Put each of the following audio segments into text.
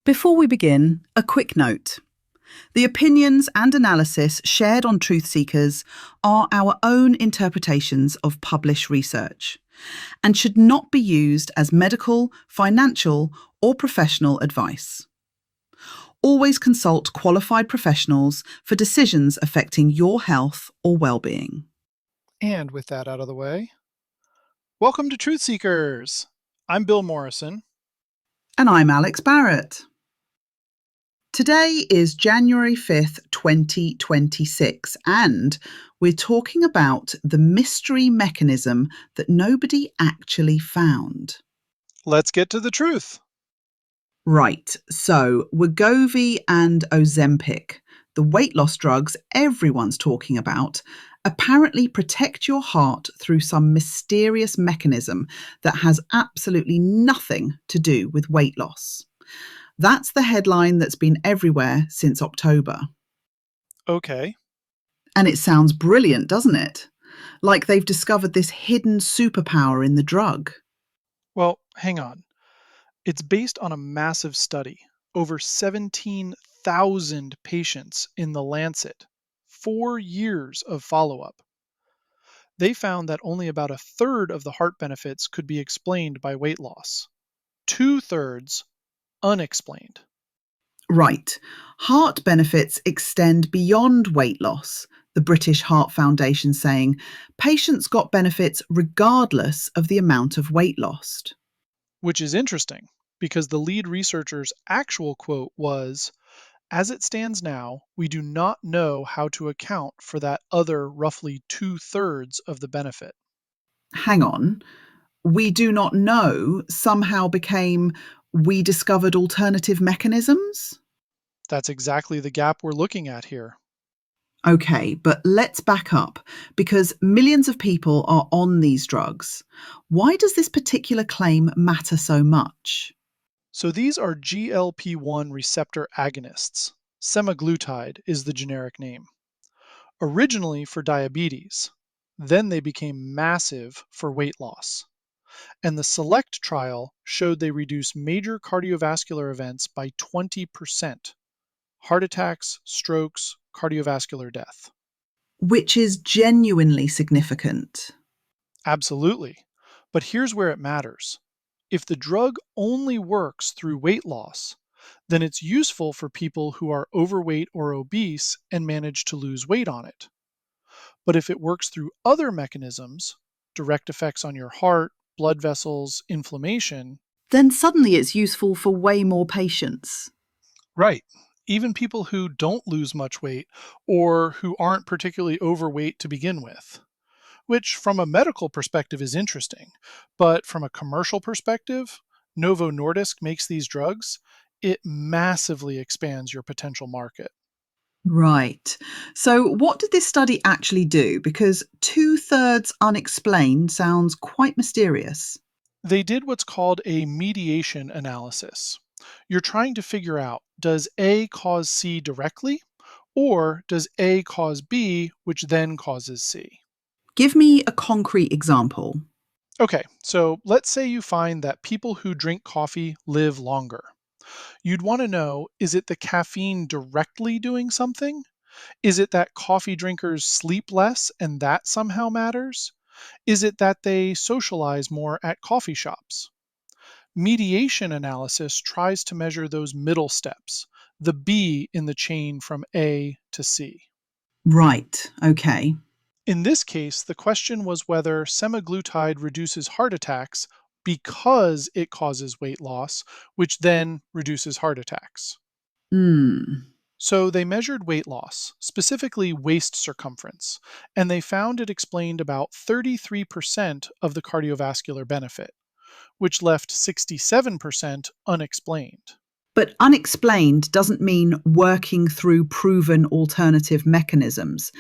Before we begin, a quick note. The opinions and analysis shared on Truth Seekers are our own interpretations of published research and should not be used as medical, financial, or professional advice. Always consult qualified professionals for decisions affecting your health or well-being. And with that out of the way, welcome to Truth Seekers. I'm Bill Morrison. And I'm Alex Barrett. Today is January 5th, 2026, and we're talking about the mystery mechanism that nobody actually found. Let's get to the truth. Right, so Wegovy and Ozempic, the weight loss drugs everyone's talking about, apparently protect your heart through some mysterious mechanism that has absolutely nothing to do with weight loss. That's the headline that's been everywhere since October. Okay. And it sounds brilliant, doesn't it? Like they've discovered this hidden superpower in the drug. Well, hang on. It's based on a massive study, over 17,000 patients in the Lancet, 4 years of follow-up. They found that only about a third of the heart benefits could be explained by weight loss. 2/3 unexplained. Right. Heart benefits extend beyond weight loss, the British Heart Foundation saying patients got benefits regardless of the amount of weight lost. Which is interesting because the lead researcher's actual quote was, "As it stands now, we do not know how to account for that other roughly 2/3 of the benefit." Hang on. We do not know somehow became we discovered alternative mechanisms? That's exactly the gap we're looking at here. Okay, but let's back up because millions of people are on these drugs. Why does this particular claim matter so much? So these are GLP-1 receptor agonists. Semaglutide is the generic name. Originally for diabetes, then they became massive for weight loss. And the SELECT trial showed they reduced major cardiovascular events by 20%. Heart attacks, strokes, cardiovascular death. Which is genuinely significant. Absolutely. But here's where it matters. If the drug only works through weight loss, then it's useful for people who are overweight or obese and manage to lose weight on it. But if it works through other mechanisms, direct effects on your heart, blood vessels, inflammation, Then suddenly it's useful for way more patients. right, even people who don't lose much weight or who aren't particularly overweight to begin with, which from a medical perspective is interesting. But from a commercial perspective, Novo Nordisk makes these drugs, it massively expands your potential market. Right. So, what did this study actually do? Because 2/3 unexplained sounds quite mysterious. They did what's called a mediation analysis. You're trying to figure out, does A cause C directly, or does A cause B, which then causes C? Give me a concrete example. Okay, so let's say you find that people who drink coffee live longer. You'd want to know, is it the caffeine directly doing something? Is it that coffee drinkers sleep less and that somehow matters? Is it that they socialize more at coffee shops? Mediation analysis tries to measure those middle steps, the B in the chain from A to C. Right. Okay. In this case, the question was whether semaglutide reduces heart attacks because it causes weight loss, which then reduces heart attacks. Hmm. So they measured weight loss, specifically waist circumference, and they found it explained about 33% of the cardiovascular benefit, which left 67% unexplained. But unexplained doesn't mean working through proven alternative mechanisms.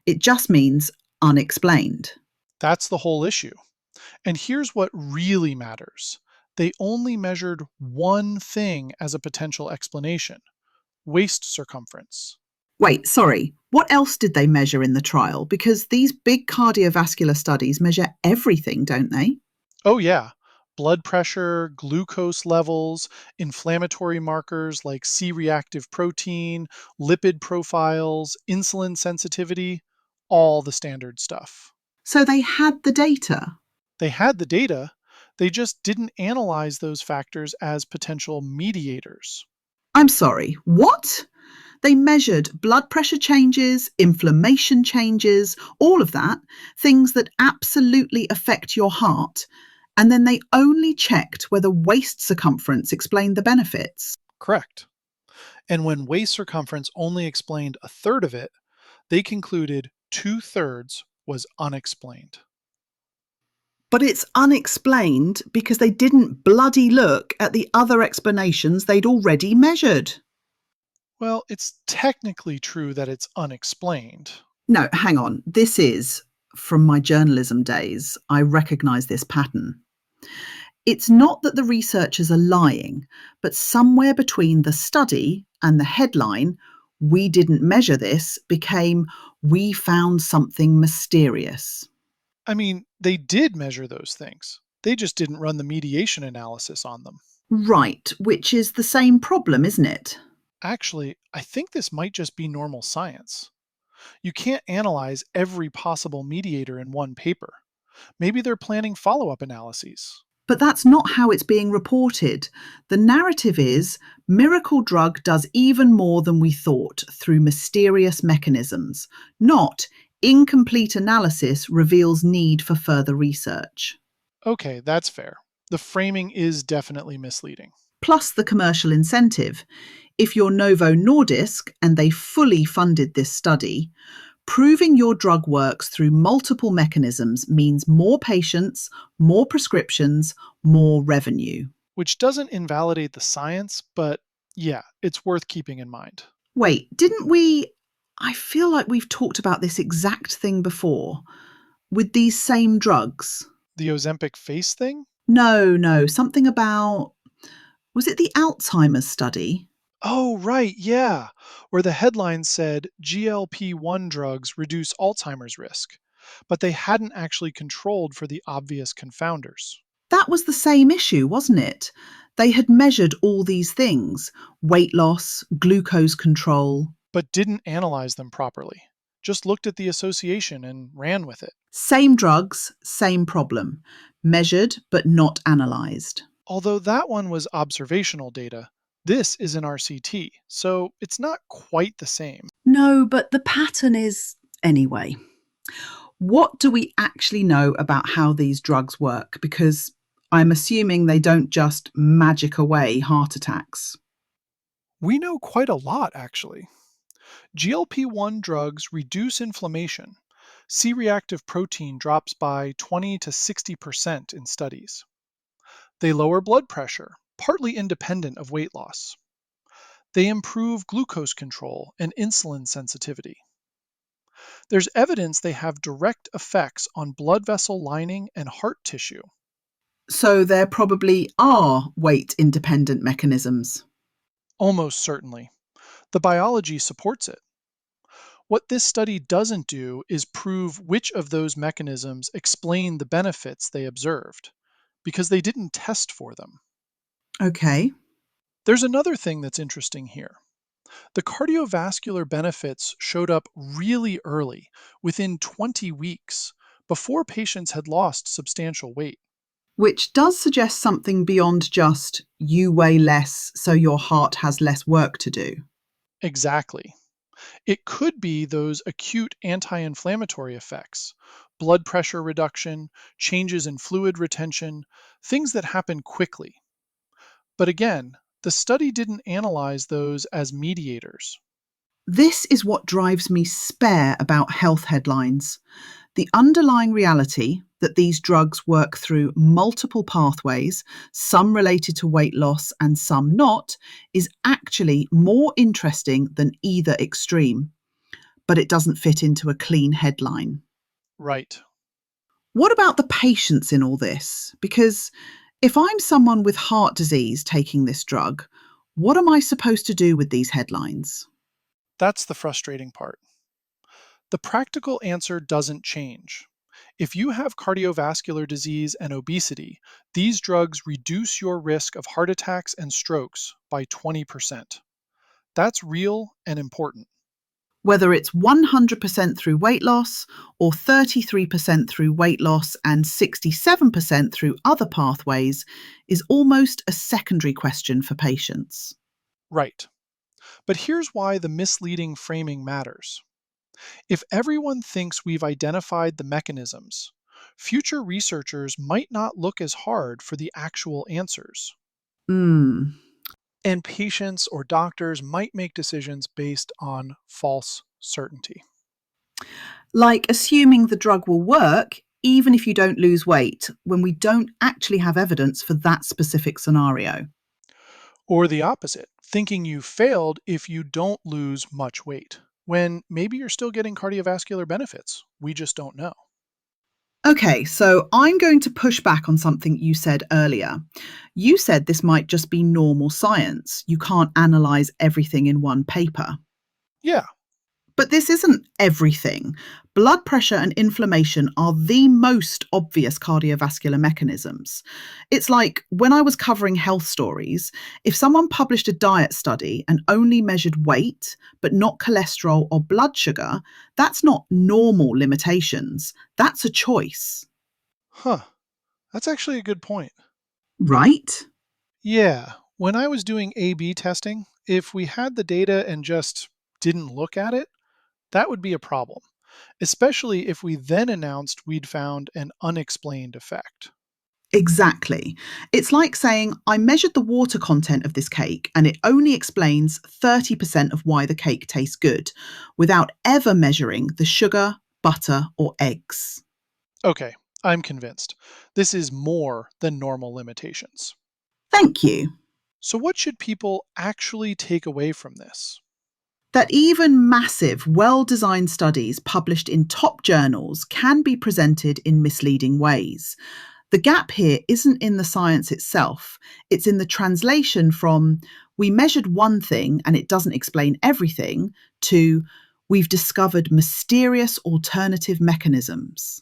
It just means unexplained. That's the whole issue. And here's what really matters. They only measured one thing as a potential explanation: waist circumference. Wait, sorry. What else did they measure in the trial? Because these big cardiovascular studies measure everything, don't they? Oh, yeah. Blood pressure, glucose levels, inflammatory markers like C reactive protein, lipid profiles, insulin sensitivity, all the standard stuff. So they had the data. They had the data, they just didn't analyze those factors as potential mediators. I'm sorry, what? They measured blood pressure changes, inflammation changes, all of that, things that absolutely affect your heart. And then they only checked whether waist circumference explained the benefits. Correct. And when waist circumference only explained a third of it, they concluded two-thirds was unexplained. But it's unexplained because they didn't bloody look at the other explanations they'd already measured. Well, it's technically true that it's unexplained. No, hang on. This is, from my journalism days, I recognise this pattern. It's not that the researchers are lying, but somewhere between the study and the headline, "We didn't measure this," became, "We found something mysterious." I mean, they did measure those things. They just didn't run the mediation analysis on them. Right, which is the same problem, isn't it? Actually, I think this might just be normal science. You can't analyze every possible mediator in one paper. Maybe they're planning follow up analyses. But that's not how it's being reported. The narrative is miracle drug does even more than we thought through mysterious mechanisms, not incomplete analysis reveals need for further research. Okay, that's fair. The framing is definitely misleading. Plus the commercial incentive. If you're Novo Nordisk and they fully funded this study, proving your drug works through multiple mechanisms means more patients, more prescriptions, more revenue. Which doesn't invalidate the science, but yeah, it's worth keeping in mind. Wait, didn't we? I feel like we've talked about this exact thing before with these same drugs. The Ozempic face thing? No, something about. Was it the Alzheimer's study? Oh, right, yeah. Where the headline said GLP-1 drugs reduce Alzheimer's risk, but they hadn't actually controlled for the obvious confounders. That was the same issue, wasn't it? They had measured all these things: weight loss, glucose control. But didn't analyze them properly. Just looked at the association and ran with it. Same drugs, same problem. Measured but not analysed. Although that one was observational data, this is an RCT, so it's not quite the same. No, but the pattern is. Anyway, what do we actually know about how these drugs work? Because I'm assuming they don't just magic away heart attacks. We know quite a lot, actually. GLP-1 drugs reduce inflammation. C reactive protein drops by 20 to 60% in studies. They lower blood pressure, partly independent of weight loss. They improve glucose control and insulin sensitivity. There's evidence they have direct effects on blood vessel lining and heart tissue. So there probably are weight independent mechanisms. Almost certainly. The biology supports it. What this study doesn't do is prove which of those mechanisms explain the benefits they observed, because they didn't test for them. Okay. There's another thing that's interesting here. The cardiovascular benefits showed up really early, within 20 weeks, before patients had lost substantial weight. Which does suggest something beyond just you weigh less, so your heart has less work to do. Exactly. It could be those acute anti inflammatory effects, blood pressure reduction, changes in fluid retention, things that happen quickly. But again, the study didn't analyze those as mediators. This is what drives me spare about health headlines. The underlying reality that these drugs work through multiple pathways, some related to weight loss and some not, is actually more interesting than either extreme. But it doesn't fit into a clean headline. Right. What about the patients in all this? Because if I'm someone with heart disease taking this drug, what am I supposed to do with these headlines? That's the frustrating part. The practical answer doesn't change. If you have cardiovascular disease and obesity, these drugs reduce your risk of heart attacks and strokes by 20%. That's real and important. Whether it's 100% through weight loss or 33% through weight loss and 67% through other pathways is almost a secondary question for patients. Right. But here's why the misleading framing matters. If everyone thinks we've identified the mechanisms, future researchers might not look as hard for the actual answers. Hmm. And patients or doctors might make decisions based on false certainty. Like assuming the drug will work even if you don't lose weight, when we don't actually have evidence for that specific scenario. Or the opposite, thinking you failed if you don't lose much weight, when maybe you're still getting cardiovascular benefits. We just don't know. Okay, so I'm going to push back on something you said earlier. You said this might just be normal science. You can't analyze everything in one paper. Yeah, But this isn't everything. Blood pressure and inflammation are the most obvious cardiovascular mechanisms. It's like when I was covering health stories, if someone published a diet study and only measured weight, but not cholesterol or blood sugar, that's not normal limitations. That's a choice. huh. That's actually a good point. Right? Yeah, when I was doing A/B testing, if we had the data and just didn't look at it, that would be a problem, especially if we then announced we'd found an unexplained effect. Exactly. It's like saying, I measured the water content of this cake and it only explains 30% of why the cake tastes good, without ever measuring the sugar, butter, or eggs. Okay, I'm convinced. This is more than normal limitations. Thank you. So, what should people actually take away from this? That even massive, well designed studies published in top journals can be presented in misleading ways. The gap here isn't in the science itself, it's in the translation from we measured one thing and it doesn't explain everything to we've discovered mysterious alternative mechanisms.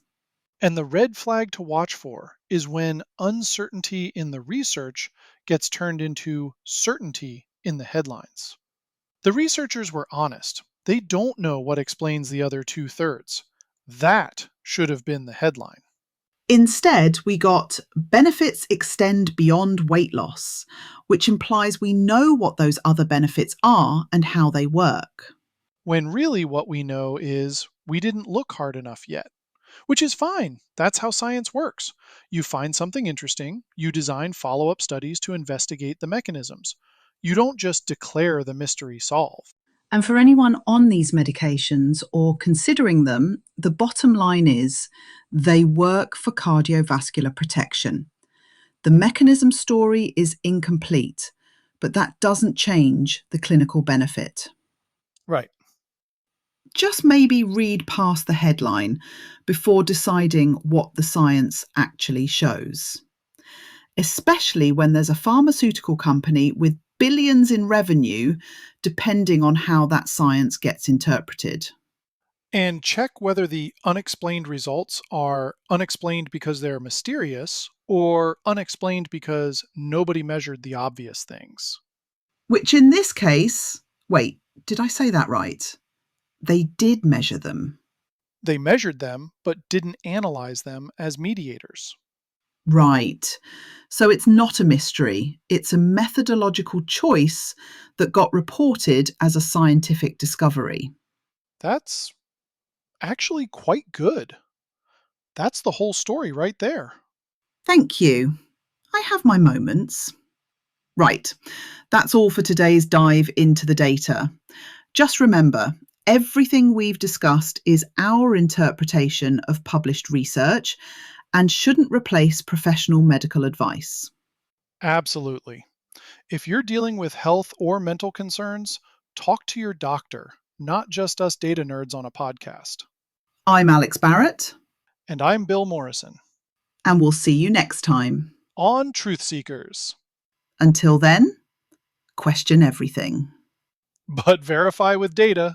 And the red flag to watch for is when uncertainty in the research gets turned into certainty in the headlines. The researchers were honest. They don't know what explains the other two-thirds. That should have been the headline. Instead, we got benefits extend beyond weight loss, which implies we know what those other benefits are and how they work. When really what we know is we didn't look hard enough yet, which is fine. That's how science works. You find something interesting, you design follow up studies to investigate the mechanisms. You don't just declare the mystery solved. And for anyone on these medications or considering them, the bottom line is they work for cardiovascular protection. The mechanism story is incomplete, but that doesn't change the clinical benefit. Right. Just maybe read past the headline before deciding what the science actually shows, especially when there's a pharmaceutical company with billions in revenue depending on how that science gets interpreted. And check whether the unexplained results are unexplained because they're mysterious or unexplained because nobody measured the obvious things. Which in this case, wait, did I say that right? They did measure them. They measured them but didn't analyze them as mediators. Right. So it's not a mystery, it's a methodological choice that got reported as a scientific discovery. That's actually quite good. That's the whole story right there. Thank you. I have my moments. Right. That's all for today's dive into the data. Just remember, everything we've discussed is our interpretation of published research and shouldn't replace professional medical advice. Absolutely. If you're dealing with health or mental concerns, talk to your doctor, not just us data nerds on a podcast. I'm Alex Barrett, And I'm Bill Morrison and we'll see you next time. on Truth Seekers. Until then, question everything. But verify with data.